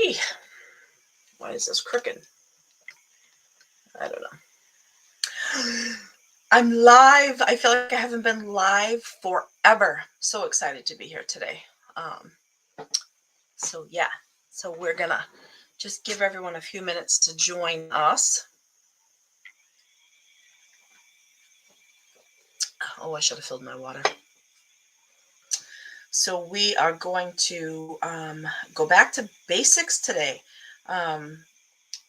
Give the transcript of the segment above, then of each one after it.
Hey, why is this crooked? I don't know. I'm live. I feel like I haven't been live forever. So excited to be here today. Um, yeah, so we're gonna just give everyone a few minutes to join us. Oh, I should have filled my water. So we are going to go back to basics today.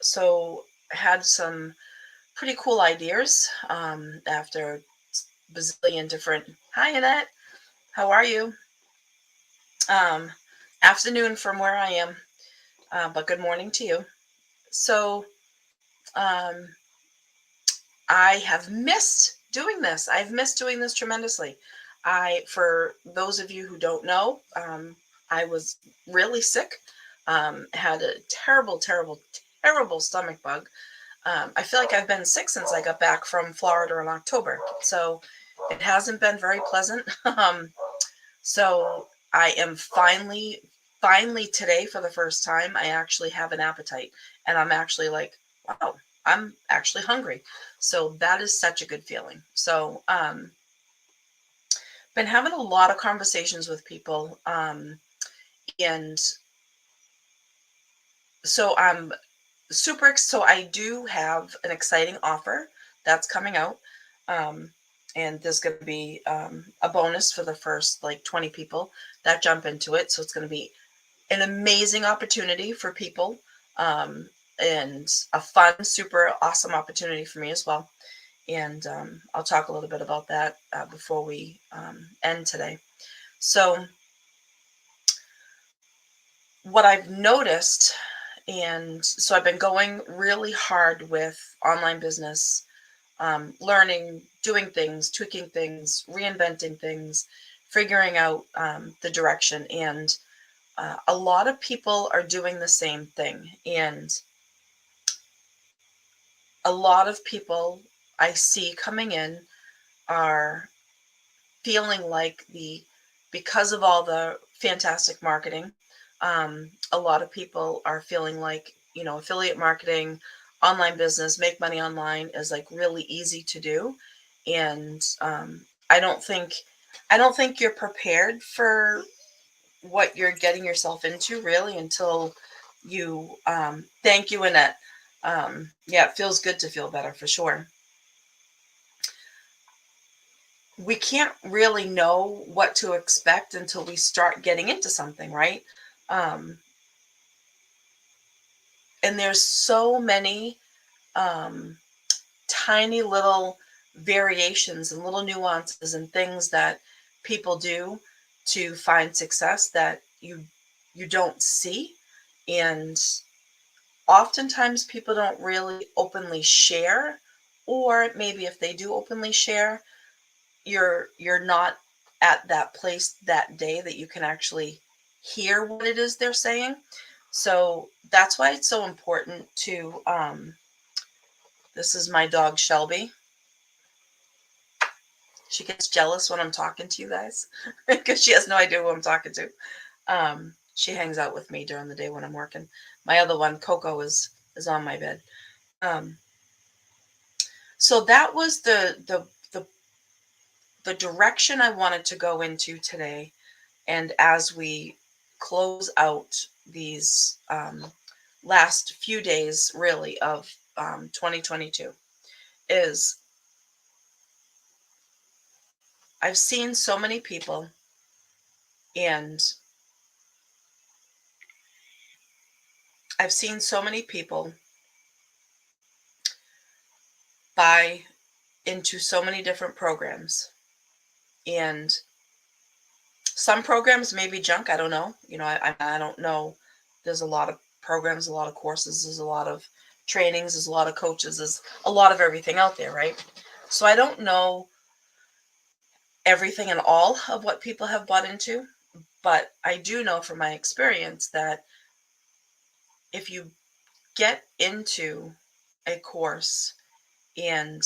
So had some pretty cool ideas after bazillion different. Hi, Annette. How are you? Um, Afternoon from where I am, but good morning to you. So um, I have missed doing this. I've missed doing this tremendously. For those of you who don't know, I was really sick. Had a terrible, terrible, terrible stomach bug. I feel like I've been sick since I got back from Florida in October. So it hasn't been very pleasant. So I am finally today for the first time, I actually have an appetite and I'm actually like, wow, I'm actually hungry. So that is such a good feeling. So, been having a lot of conversations with people. And so I'm so I do have an exciting offer that's coming out. Um, and there's going to be a bonus for the first like 20 people that jump into it. So it's going to be an amazing opportunity for people, and a fun, super awesome opportunity for me as well. And I'll talk a little bit about that before we end today. So, what I've noticed, and so I've been going really hard with online business, learning, doing things, tweaking things, reinventing things, figuring out the direction. And a lot of people are doing the same thing. And a lot of people I see coming in are feeling like because of all the fantastic marketing, a lot of people are feeling like, affiliate marketing, online business, make money online is like really easy to do. And I don't think you're prepared for what you're getting yourself into really until you thank you, Annette. Yeah, it feels good to feel better for sure. We can't really know what to expect until we start getting into something, right? Um, and there's so many um, tiny little variations and little nuances and things that people do to find success that you don't see. And oftentimes people don't really openly share, or maybe if they do openly share, you're not at that place that day that you can actually hear what it is they're saying. So that's why it's so important to this is my dog Shelby. She gets jealous when I'm talking to you guys because she has no idea who I'm talking to. She hangs out with me during the day when I'm working. My other one, Coco, is on my bed. Um, so that was the direction I wanted to go into today. And as we close out these last few days, really, of 2022, is I've seen so many people, and I've seen so many people buy into so many different programs. And some programs may be junk. I don't know. I don't know. There's a lot of programs, a lot of courses, there's a lot of trainings, there's a lot of coaches, there's a lot of everything out there, right? So I don't know everything and all of what people have bought into, but I do know from my experience that if you get into a course and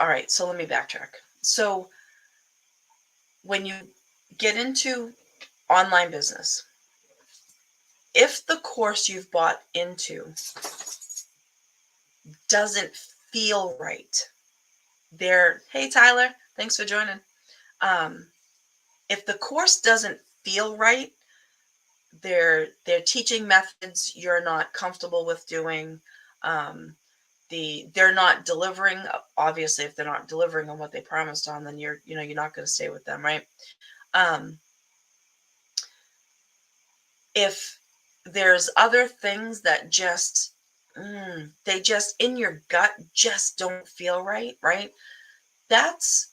all right, so let me backtrack. So when you get into online business. If the course you've bought into doesn't feel right, hey Tyler, thanks for joining. If the course doesn't feel right, their teaching methods you're not comfortable with doing, they're not delivering. Obviously, if they're not delivering on what they promised on, then you're not going to stay with them, right? If there's other things that just they just in your gut just don't feel right, that's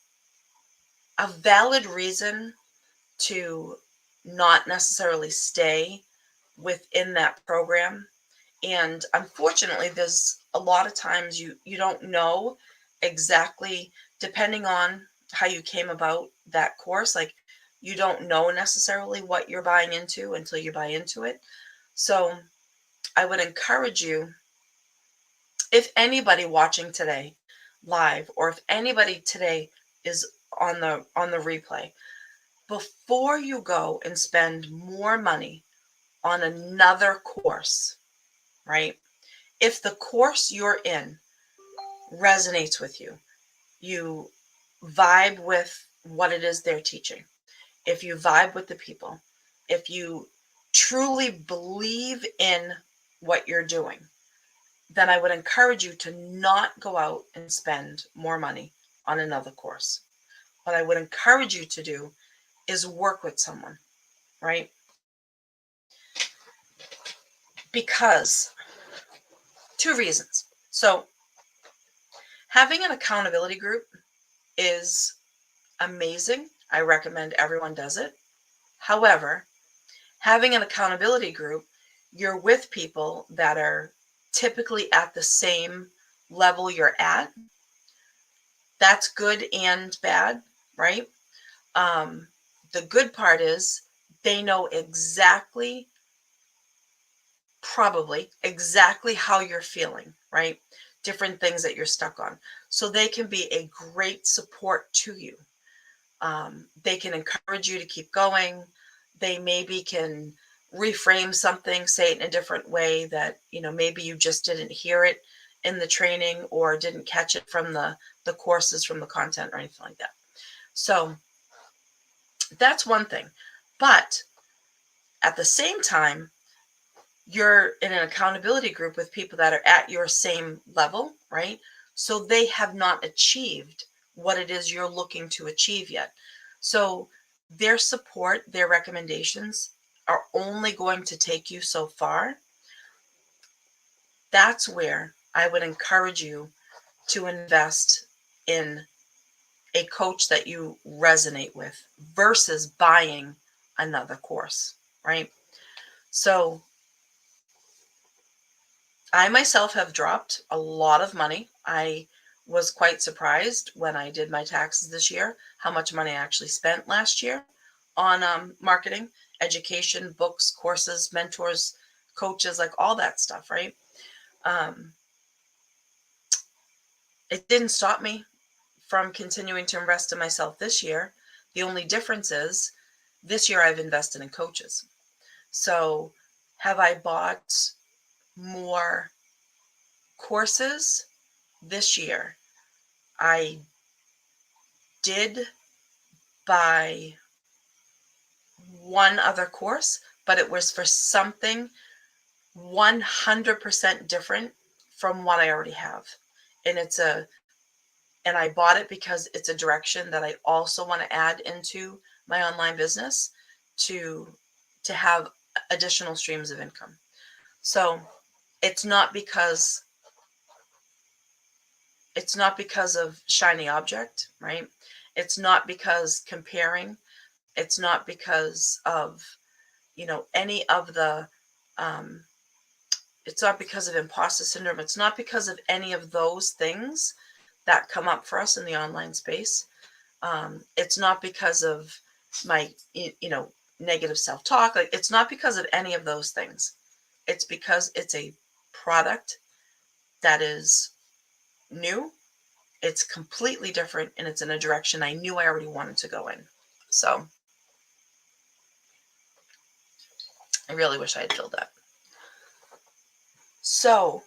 a valid reason to not necessarily stay within that program. And unfortunately, there's a lot of times you don't know exactly, depending on how you came about that course, like you don't know necessarily what you're buying into until you buy into it. So I would encourage you, if anybody watching today live, or if anybody today is on the replay, before you go and spend more money on another course, right? If the course you're in resonates with you, you vibe with what it is they're teaching, if you vibe with the people, if you truly believe in what you're doing, then I would encourage you to not go out and spend more money on another course. What I would encourage you to do is work with someone, right? Because two reasons. So having an accountability group is amazing. I recommend everyone does it. However, having an accountability group, you're with people that are typically at the same level you're at. That's good and bad, right? The good part is they know probably exactly how you're feeling, right? Different things that you're stuck on. So they can be a great support to you. They can encourage you to keep going. They maybe can reframe something, say it in a different way that, maybe you just didn't hear it in the training or didn't catch it from the courses, from the content or anything like that. So that's one thing. But at the same time, you're in an accountability group with people that are at your same level, right? So they have not achieved what it is you're looking to achieve yet. So their support, their recommendations are only going to take you so far. That's where I would encourage you to invest in a coach that you resonate with versus buying another course, right? So I myself have dropped a lot of money. I was quite surprised when I did my taxes this year, how much money I actually spent last year on marketing, education, books, courses, mentors, coaches, like all that stuff, right? It didn't stop me from continuing to invest in myself this year. The only difference is this year I've invested in coaches. So have I bought more courses this year? I did buy one other course, but it was for something 100% different from what I already have. And I bought it because it's a direction that I also want to add into my online business to have additional streams of income. So it's not because of shiny object, right? It's not because comparing. It's not because of, any of the, it's not because of imposter syndrome. It's not because of any of those things that come up for us in the online space. It's not because of my, negative self-talk. Like, it's not because of any of those things. It's because it's a product that is new. It's completely different, and it's in a direction I knew I already wanted to go in. So I really wish I had filled that. So,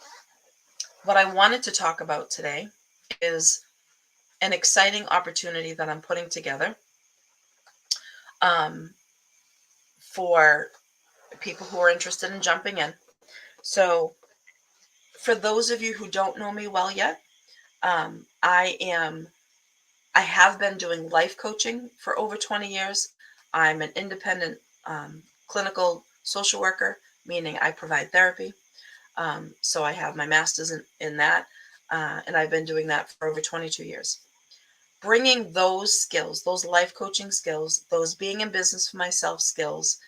what I wanted to talk about today is an exciting opportunity that I'm putting together um, for people who are interested in jumping in. So, for those of you who don't know me well yet, um, I am I have been doing life coaching for over 20 years. I'm an independent clinical social worker, meaning I provide therapy. So I have my master's in that, and I've been doing that for over 22 years. Bringing those skills, those life coaching skills, those being in business for myself skills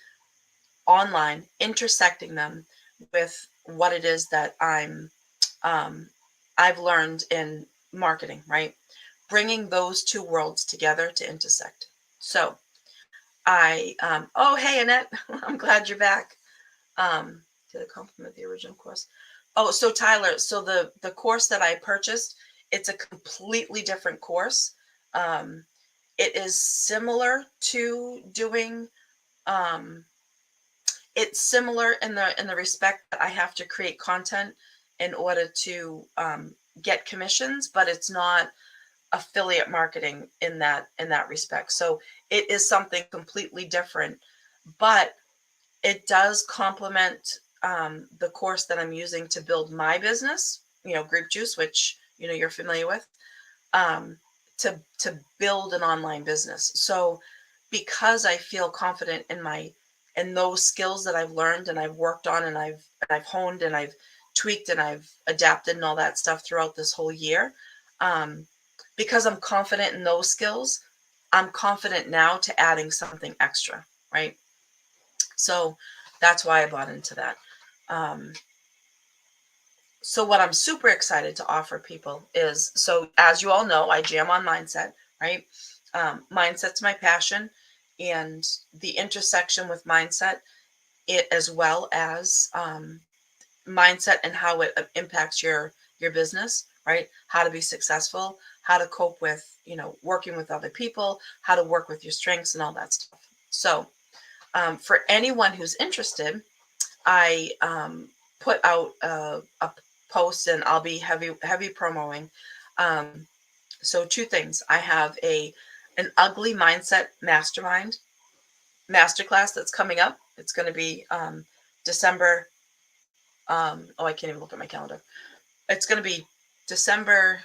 online, intersecting them with what it is that um, I've learned in marketing, right? Bringing those two worlds together to intersect. So oh, hey, Annette, I'm glad you're back. Did I compliment the original course? Oh, so Tyler, so the course that I purchased, it's a completely different course. Um, it is similar to doing, um, it's similar in the respect that I have to create content in order to get commissions, but it's not affiliate marketing in that respect. So it is something completely different, but it does complement the course that I'm using to build my business, Group Juice, which you're familiar with, um, to build an online business. So because I feel confident in those skills that I've learned and I've worked on and I've honed and I've tweaked and I've adapted and all that stuff throughout this whole year, um, because I'm confident in those skills, I'm confident now to adding something extra, right? So that's why I bought into that. Um, so what I'm super excited to offer people is, so as you all know, I jam on mindset, right? Mindset's my passion, and the intersection with mindset, it as well as mindset and how it impacts your business, right? How to be successful, how to cope with working with other people, how to work with your strengths and all that stuff. So for anyone who's interested, I put out a post, and I'll be heavy promoting. Um, so two things: I have an ugly mindset mastermind masterclass that's coming up. It's going to be December. Oh, I can't even look at my calendar. It's going to be December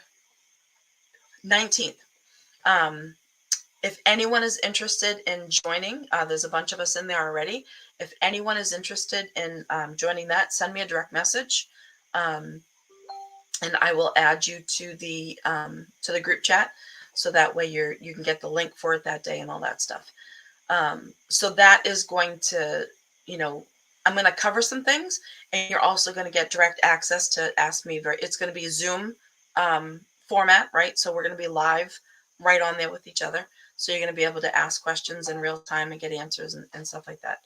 19th. Um, if anyone is interested in joining, there's a bunch of us in there already. If anyone is interested in joining that, send me a direct message, um, and I will add you to the group chat, so that way you can get the link for it that day and all that stuff. So that is going to, you know, I'm going to cover some things, and you're also going to get direct access to ask me. It's going to be a Zoom format, right? So we're going to be live right on there with each other. So you're going to be able to ask questions in real time and get answers and stuff like that.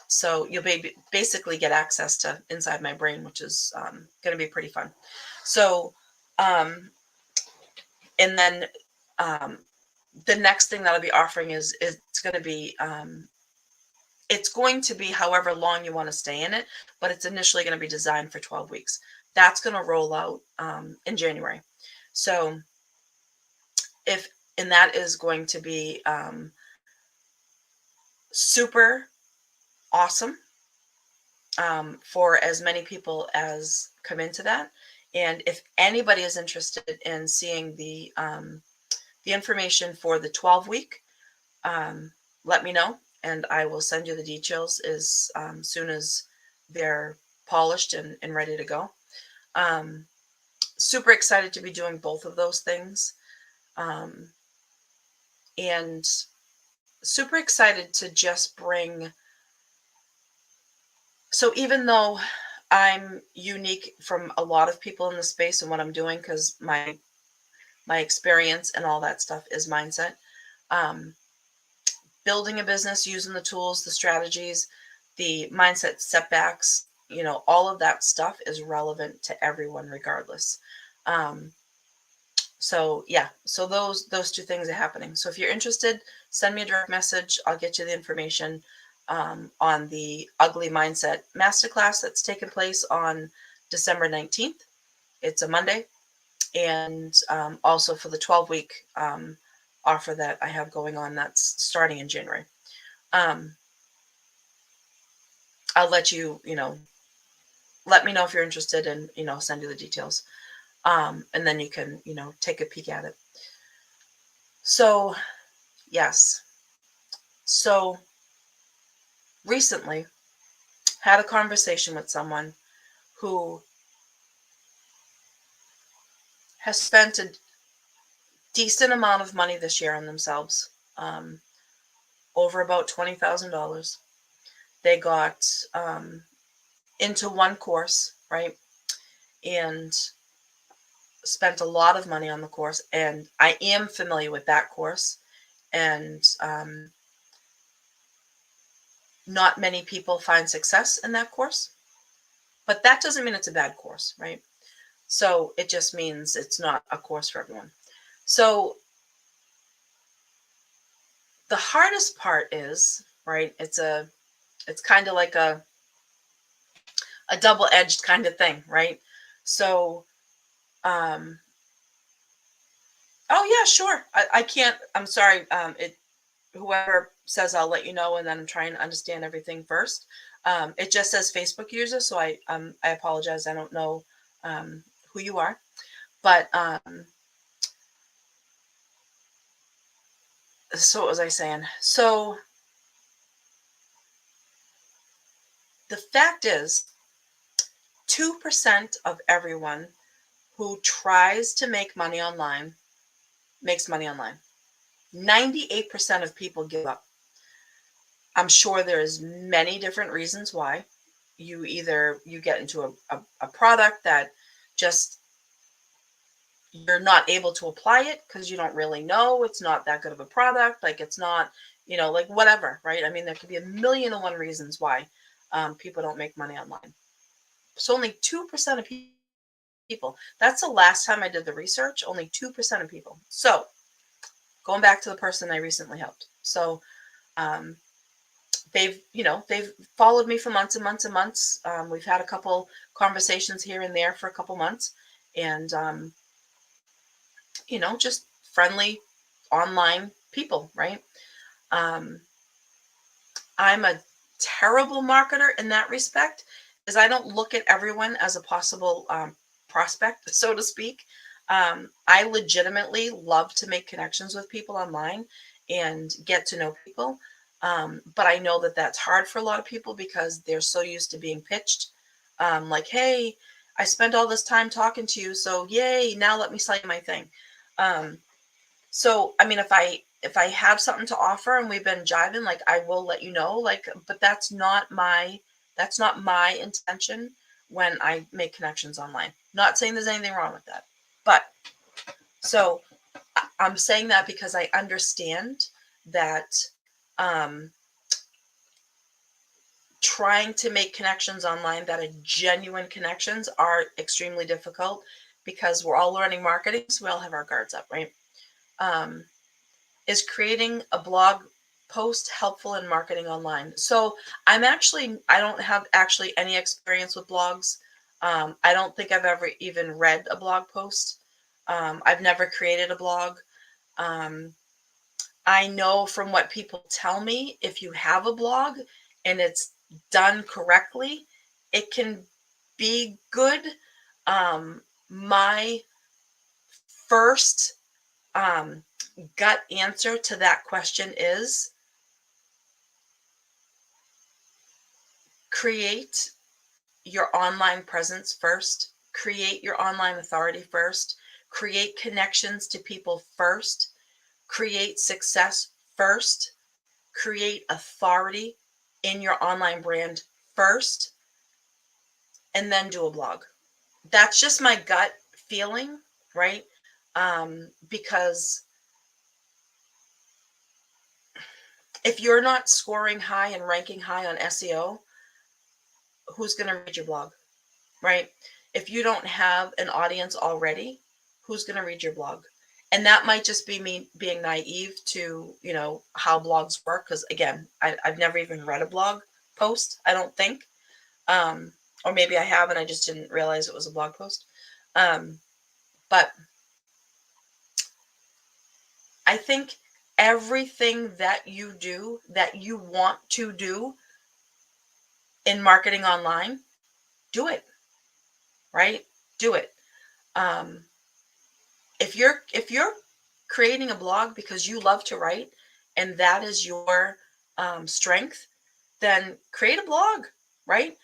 So you'll basically get access to inside my brain, which is going to be pretty fun. So, um, and then um, the next thing that I'll be offering is it's going to be however long you want to stay in it, but it's initially going to be designed for 12 weeks. That's going to roll out in January. So if and that is going to be super awesome for as many people as come into that. And if anybody is interested in seeing the information for the 12-week, let me know, and I will send you the details as soon as they're polished and ready to go. Um, Super excited to be doing both of those things, um, and super excited to just bring. So even though I'm unique from a lot of people in the space and what I'm doing, because my experience and all that stuff is mindset. Um, Building a business using the tools, the strategies, the mindset setbacks, all of that stuff is relevant to everyone regardless. Um, so yeah, so those two things are happening. So if you're interested, send me a direct message. I'll get you the information. on the Ugly Mindset Masterclass that's taken place on December 19th. It's a Monday. And also for the 12-week offer that I have going on that's starting in January. I'll let you, let me know if you're interested and, send you the details. And then you can, take a peek at it. So, yes. So recently had a conversation with someone who has spent a decent amount of money this year on themselves, over about $20,000. They got into one course, right? And spent a lot of money on the course. And I am familiar with that course. And not many people find success in that course. But that doesn't mean it's a bad course, right? So it just means it's not a course for everyone. So the hardest part is, right, it's kind of like a double-edged kind of thing, right? So oh yeah, sure. I can't, I'm sorry. Whoever says I'll let you know, and then I'm trying to understand everything first. It just says Facebook user, so I apologize. I don't know who you are, but so what was I saying? So the fact is, 2% of everyone who tries to make money online makes money online. 98% of people give up. I'm sure there's many different reasons why. You get into a product that just you're not able to apply it because you don't really know it's not that good of a product. Like it's not, like whatever, right? I mean, there could be a million and one reasons why people don't make money online. So only 2% of people. That's the last time I did the research. Only 2% of people. So going back to the person I recently helped. So they've followed me for months and months and months. We've had a couple conversations here and there for a couple months, and just friendly online people, right? I'm a terrible marketer in that respect, is I don't look at everyone as a possible prospect, so to speak. I legitimately love to make connections with people online and get to know people. But I know that that's hard for a lot of people because they're so used to being pitched. Like, hey, I spent all this time talking to you, so yay, now let me sell you my thing. So I mean, if I have something to offer and we've been jiving, like I will let you know. Like, but that's not my intention when I make connections online. Not saying there's anything wrong with that, but so I'm saying that because I understand that trying to make connections online that are genuine connections are extremely difficult because we're all learning marketing, so we all have our guards up, right? Is creating a blog post helpful in marketing online? So I don't have actually any experience with blogs. I don't think I've ever even read a blog post. I've never created a blog. I know from what people tell me, if you have a blog and it's done correctly, it can be good. My first gut answer to that question is create your online presence first, create your online authority first, create connections to people first, create success first, create authority in your online brand first, and then do a blog. That's just my gut feeling, right? Because if you're not scoring high and ranking high on SEO, who's going to read your blog, right? If you don't have an audience already, who's going to read your blog? And that might just be me being naive to, how blogs work. Because again, I've never even read a blog post, I don't think. Um, or maybe I have and I just didn't realize it was a blog post. But I think everything that you do, that you want to do in marketing online, do it, right? Do it. Um, if you're creating a blog because you love to write and that is your strength, then create a blog, right?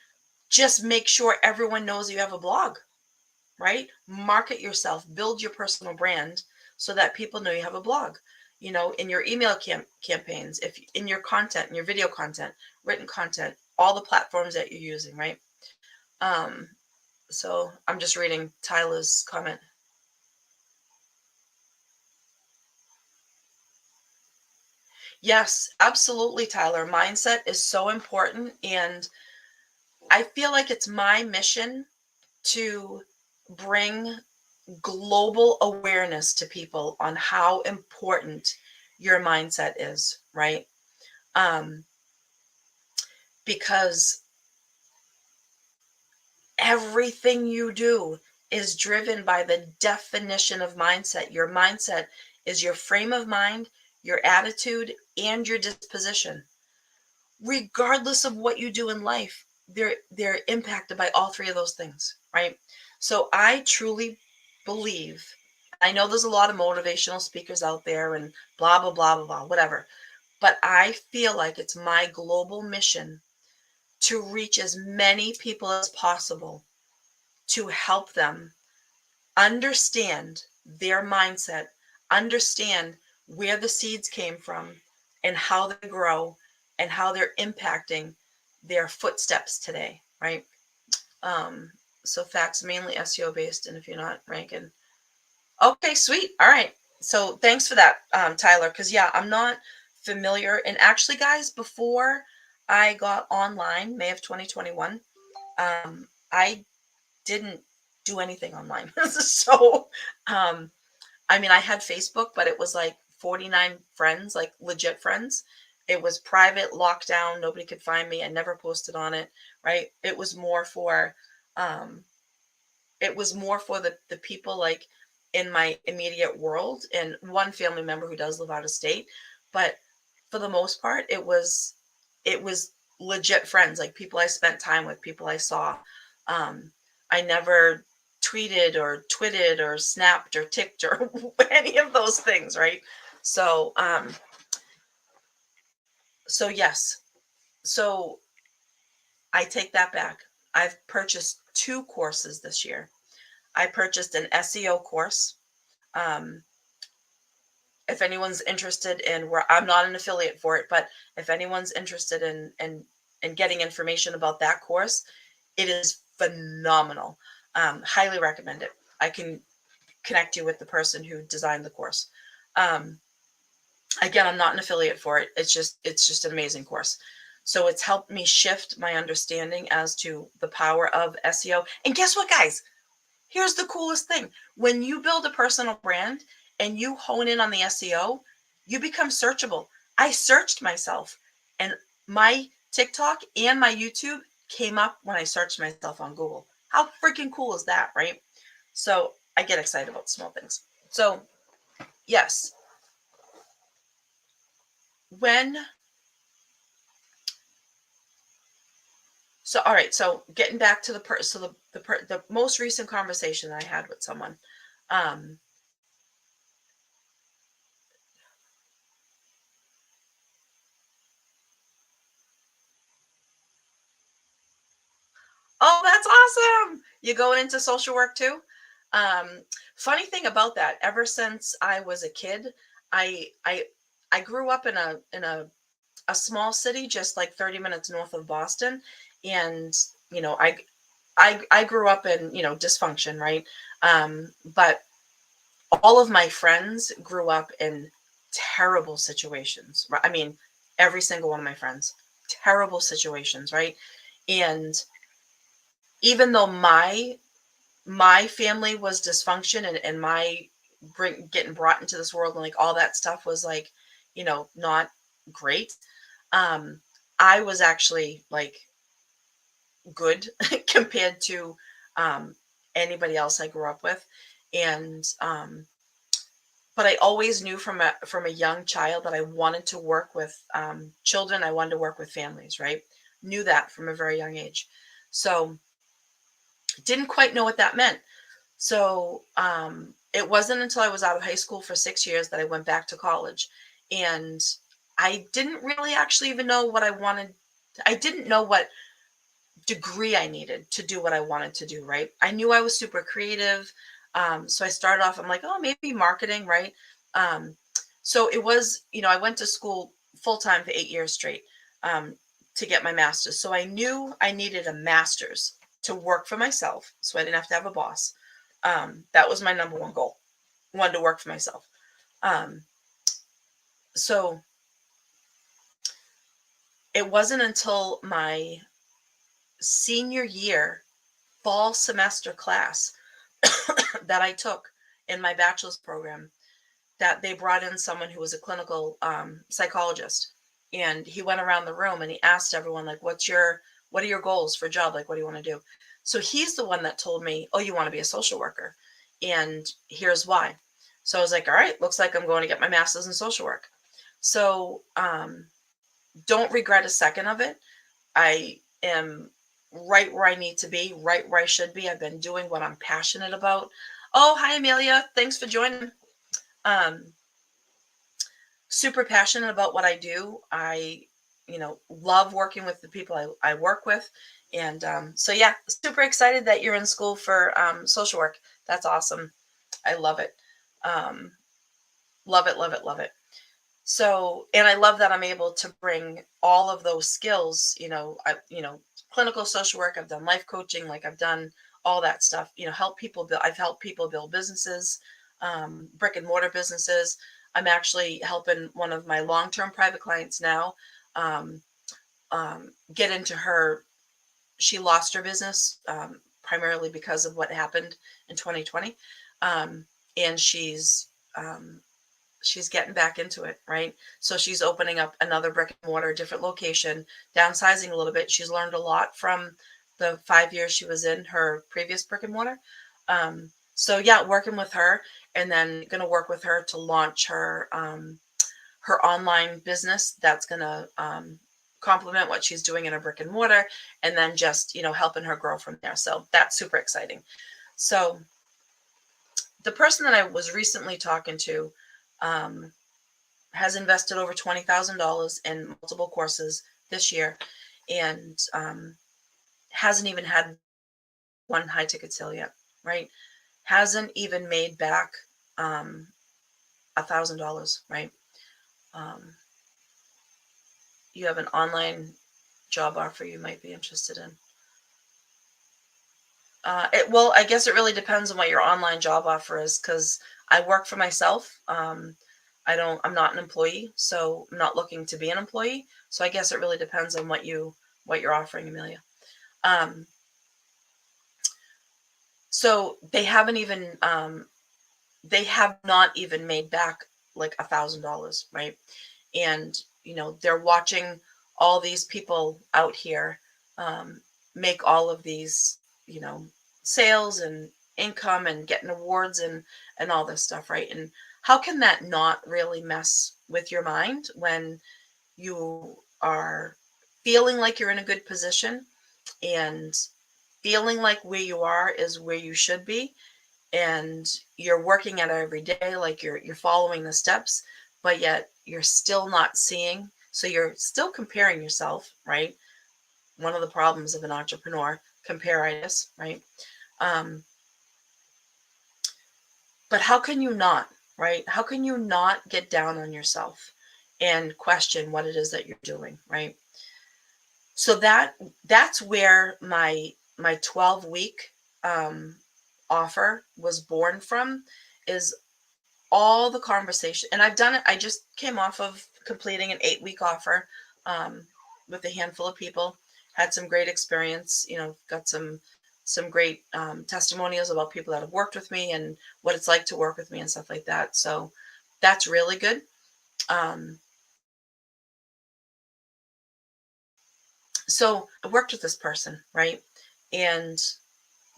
Just make sure everyone knows you have a blog, right? Market yourself, build your personal brand so that people know you have a blog. In your email campaigns, if in your content, in your video content, written content, all the platforms that you're using, right? Um, so I'm just reading Tyler's comment. Yes, absolutely, Tyler. Mindset is so important. And I feel like it's my mission to bring global awareness to people on how important your mindset is, right? Um, because everything you do is driven by the definition of mindset. Your mindset is your frame of mind, your attitude, and your disposition. Regardless of what you do in life, they're impacted by all three of those things, right? So I truly believe, I know there's a lot of motivational speakers out there and blah blah blah blah blah, whatever, but I feel like it's my global mission to reach as many people as possible, to help them understand their mindset, understand where the seeds came from and how they grow and how they're impacting their footsteps today, right? Um, so facts mainly SEO based, and if you're not ranking, okay, sweet, all right. So thanks for that, Tyler. Because yeah, I'm not familiar. And actually, guys, before I got online, May of 2021, I didn't do anything online. So, um, I mean, I had Facebook, but it was like 49 friends, like legit friends. It was private, lockdown, nobody could find me. I never posted on it, right? Um, it was more for the people like in my immediate world and one family member who does live out of state. But for the most part, it was legit friends, like people I spent time with, people I saw. um I never tweeted or twitted or snapped or ticked or any of those things, right? So yes, so I take that back. I've purchased two courses this year. I purchased an SEO course. um if anyone's interested in, where I'm not an affiliate for it, but if anyone's interested in getting information about that course, it is phenomenal. Highly recommend it. I can connect you with the person who designed the course. Um, Again, I'm not an affiliate for it. It's just an amazing course. So it's helped me shift my understanding as to the power of SEO. And guess what, guys? Here's the coolest thing. When you build a personal brand and you hone in on the SEO, you become searchable. I searched myself, and my TikTok and my YouTube came up when I searched myself on Google. How freaking cool is that, right? So I get excited about small things. So, yes, when, so all right, so getting back to the most recent conversation that I had with someone. Um, Oh, that's awesome. You going into social work too? Um, Funny thing about that, ever since I was a kid, I I I grew up in a small city just like 30 minutes north of Boston. And you know, I grew up in, dysfunction, right? But all of my friends grew up in terrible situations. I mean, every single one of my friends, terrible situations, right? And even though my family was dysfunction and my getting brought into this world and like all that stuff was like, not great. Um, I was actually like good compared to um, anybody else I grew up with, and but I always knew from a young child that I wanted to work with children. I wanted to work with families, right? Knew that from a very young age. So didn't quite know what that meant. So it wasn't until I was out of high school for 6 years that I went back to college. And I didn't really actually even know what I wanted. I didn't know what degree I needed to do what I wanted to do, right? I knew I was super creative. So I started off, I'm like, oh, maybe marketing, right? Um, so it was, I went to school full time for 8 years straight um, to get my master's. So I knew I needed a master's to work for myself. So I didn't have to have a boss. That was my number one goal. I wanted to work for myself. Um, so it wasn't until my senior year fall semester class that I took in my bachelor's program that they brought in someone who was a clinical psychologist, and he went around the room and he asked everyone like, what are your goals for a job, like what do you want to do? So he's the one that told me, oh, you want to be a social worker, and here's why. So I was like, all right, looks like I'm going to get my master's in social work. So don't regret a second of it. I am right where I need to be, right where I should be. I've been doing what I'm passionate about. Oh, hi, Amelia. Thanks for joining. Um, Super passionate about what I do. I, love working with the people I work with. And so, yeah, super excited that you're in school for social work. That's awesome. I love it. Um, Love it, love it, love it. So, and I love that I'm able to bring all of those skills, clinical social work, I've done life coaching, like I've done all that stuff, help people build, I've helped people build businesses, brick and mortar businesses. I'm actually helping one of my long-term private clients now um, get into she lost her business primarily because of what happened in 2020. Um, and she's getting back into it, right? So she's opening up another brick and mortar, different location, downsizing a little bit. She's learned a lot from the 5 years she was in her previous brick and mortar. So yeah, working with her, and then going to work with her to launch her online business that's going to complement what she's doing in a brick and mortar, and then just helping her grow from there. So that's super exciting. So the person that I was recently talking to um, has invested over $20,000 in multiple courses this year, and hasn't even had one high ticket sale yet, right? Hasn't even made back $1,000, right? Um, you have an online job offer you might be interested in. Well, I guess it really depends on what your online job offer is, because I work for myself. I'm not an employee, so I'm not looking to be an employee. So I guess it really depends on what you're offering, Amelia. Um, so they have not even made back like $1,000, right? And they're watching all these people out here make all of these you know sales and income and getting awards and all this stuff, right? And how can that not really mess with your mind when you are feeling like you're in a good position, and feeling like where you are is where you should be, and you're working at it every day, like you're following the steps, but yet you're still not seeing. So you're still comparing yourself, right? One of the problems of an entrepreneur, compareitis, right? um, but how can you not, right? How can you not get down on yourself and question what it is that you're doing, right? So that's where my 12-week offer was born from, is all the conversation. And I've done it. I just came off of completing an 8-week offer um, with a handful of people, had some great experience, got some great testimonials about people that have worked with me and what it's like to work with me and stuff like that. So that's really good. Um, so I worked with this person, right? And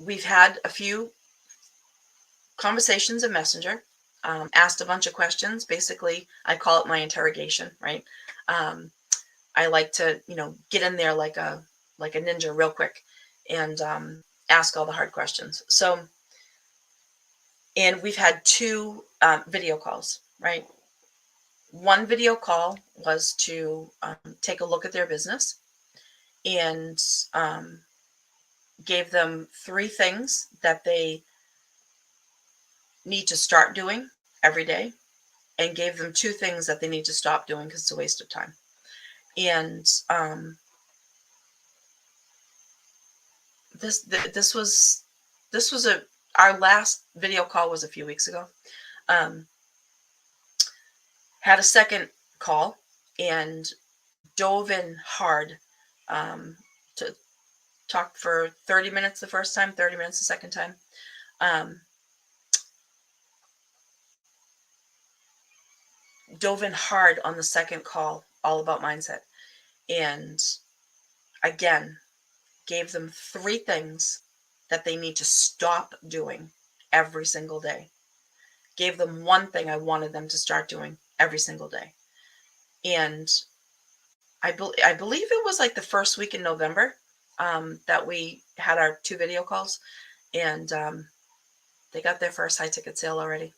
we've had a few conversations in Messenger, asked a bunch of questions. Basically, I call it my interrogation, right? Um, I like to, get in there like a ninja real quick and ask all the hard questions. So, and we've had two video calls, right? One video call was to take a look at their business and gave them three things that they need to start doing every day, and gave them two things that they need to stop doing because it's a waste of time. And this was our last video call was a few weeks ago. Had a second call and dove in hard to talk for 30 minutes the first time, 30 minutes the second time. Dove in hard on the second call, all about mindset. And again, gave them three things that they need to stop doing every single day. Gave them one thing I wanted them to start doing every single day. And I believe it was like the first week in November that we had our two video calls, and they got their first high ticket sale already,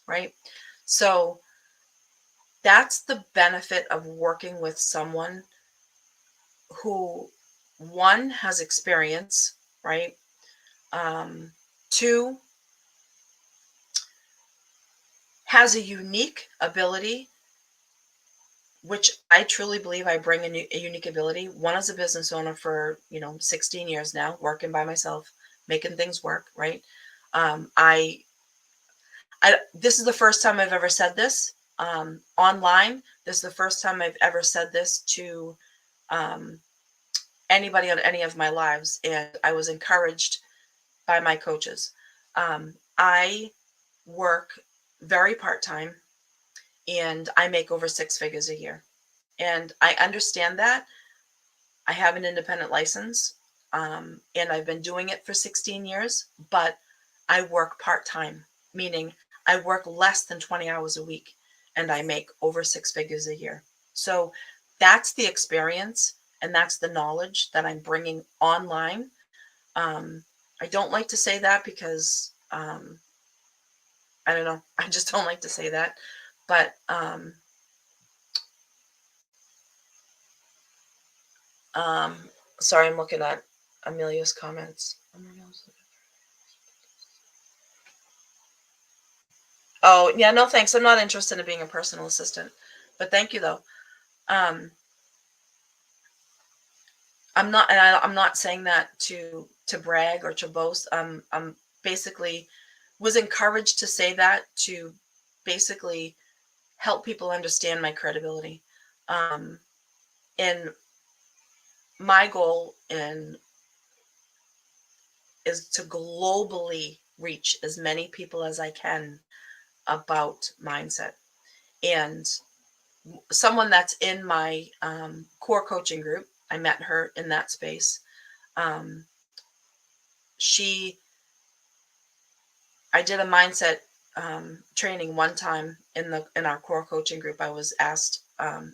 right? So that's the benefit of working with someone who, one, has experience, right? Two, has a unique ability, which I truly believe I bring a unique ability. One, is a business owner for 16 years now, working by myself, making things work, right? I this is the first time I've ever said this online. This is the first time I've ever said this to anybody on any of my lives, and I was encouraged by my coaches. I work very part-time, and I make over six figures a year. And I understand that. I have an independent license, and I've been doing it for 16 years, but I work part-time, meaning I work less than 20 hours a week, and I make over six figures a year. So that's the experience, and that's the knowledge that I'm bringing online. I don't like to say that because I don't know. I just don't like to say that. But sorry, I'm looking at Amelia's comments. Oh, yeah, no thanks. I'm not interested in being a personal assistant. But thank you though. Um, I'm not saying that to brag or to boast. I'm basically was encouraged to say that to basically help people understand my credibility. And my goal is to globally reach as many people as I can about mindset. And someone that's in my core coaching group, I met her in that space. Um, she, I did a mindset training one time in our core coaching group. I was asked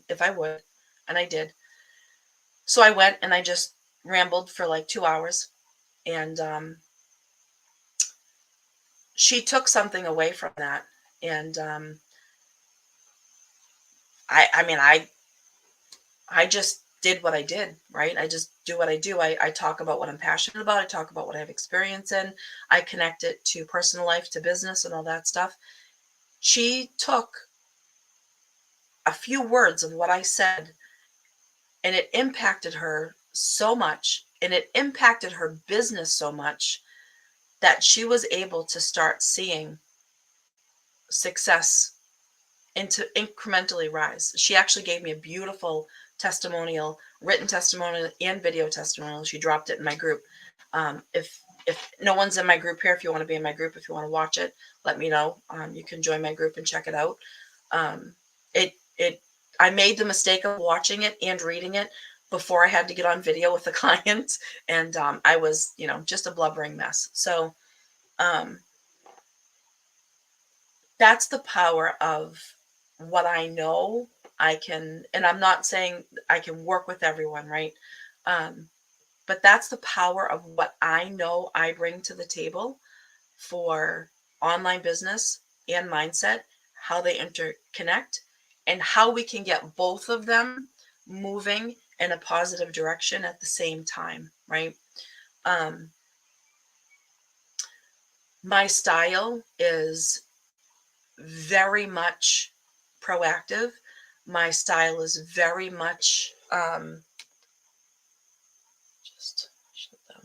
if I would, and I did. So I went and I just rambled for like 2 hours, and she took something away from that. And I mean, I just did what I did, right? I just do what I do. I talk about what I'm passionate about. I talk about what I have experience in. I connect it to personal life, to business, and all that stuff. She took a few words of what I said, and it impacted her so much, and it impacted her business so much that she was able to start seeing success into incrementally rise. She actually gave me a beautiful testimonial, written testimonial, and video testimonial. She dropped it in my group. If no one's in my group here, if you want to be in my group, if you want to watch it, let me know. You can join my group and check it out. I made the mistake of watching it and reading it before I had to get on video with the client, and I was, just a blubbering mess. So that's the power of what I know I can, and I'm not saying I can work with everyone, right? But that's the power of what I know I bring to the table for online business and mindset, how they interconnect, and how we can get both of them moving in a positive direction at the same time, right? My style is very much proactive. My style is very much just shut that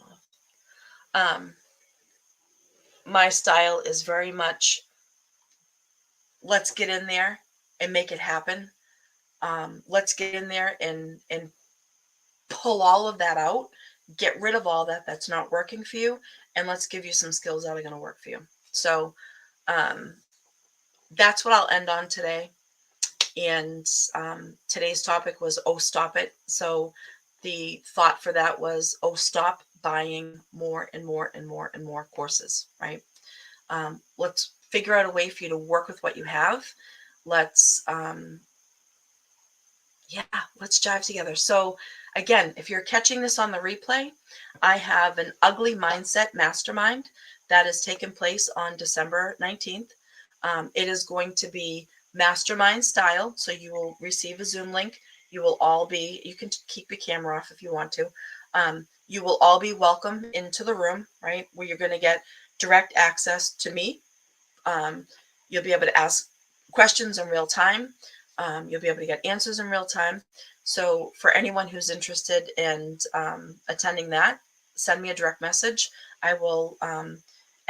off. My style is very much let's get in there and make it happen. Let's get in there and pull all of that out, get rid of all that that's not working for you, and let's give you some skills that are going to work for you. So that's what I'll end on today. And today's topic was, oh, stop it. So the thought for that was, oh, stop buying more and more and more and more courses, right? Let's figure out a way for you to work with what you have. Let's jive together. So again, if you're catching this on the replay, I have an ugly mindset mastermind that is taking place on December 19th. It is going to be mastermind style. So you will receive a Zoom link. You can keep your camera off if you want to. You will all be welcome into the room, right? Where you're going to get direct access to me. You'll be able to ask questions in real time. You'll be able to get answers in real time. So for anyone who's interested in attending that, send me a direct message. I will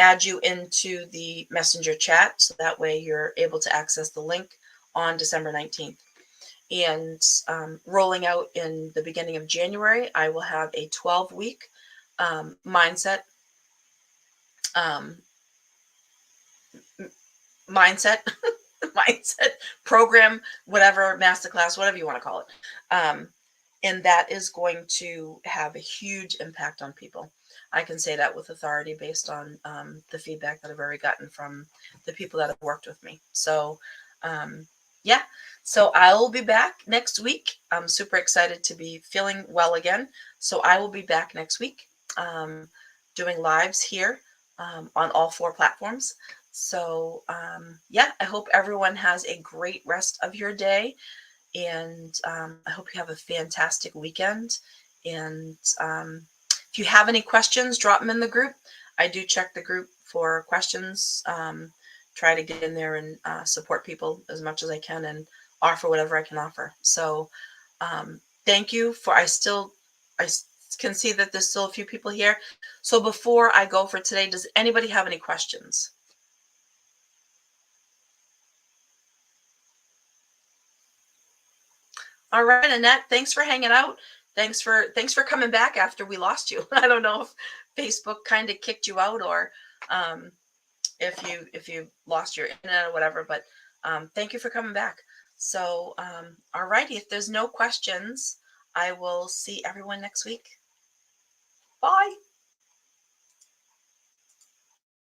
add you into the messenger chat, so that way you're able to access the link on December 19th. And rolling out in the beginning of January, I will have a 12-week mindset mindset program, whatever, masterclass, whatever you want to call it. And that is going to have a huge impact on people. I can say that with authority based on the feedback that I've already gotten from the people that have worked with me. So yeah, so I'll be back next week. I'm super excited to be feeling well again. So I will be back next week doing lives here on all 4 platforms. So yeah, I hope everyone has a great rest of your day. And I hope you have a fantastic weekend. And if you have any questions, drop them in the group. I do check the group for questions, try to get in there and support people as much as I can and offer whatever I can offer. So thank you I can see that there's still a few people here. So before I go for today, does anybody have any questions? All right, Annette, thanks for hanging out. Thanks for coming back after we lost you. I don't know if Facebook kind of kicked you out, or if you lost your internet or whatever, but thank you for coming back. So all righty, if there's no questions, I will see everyone next week. Bye.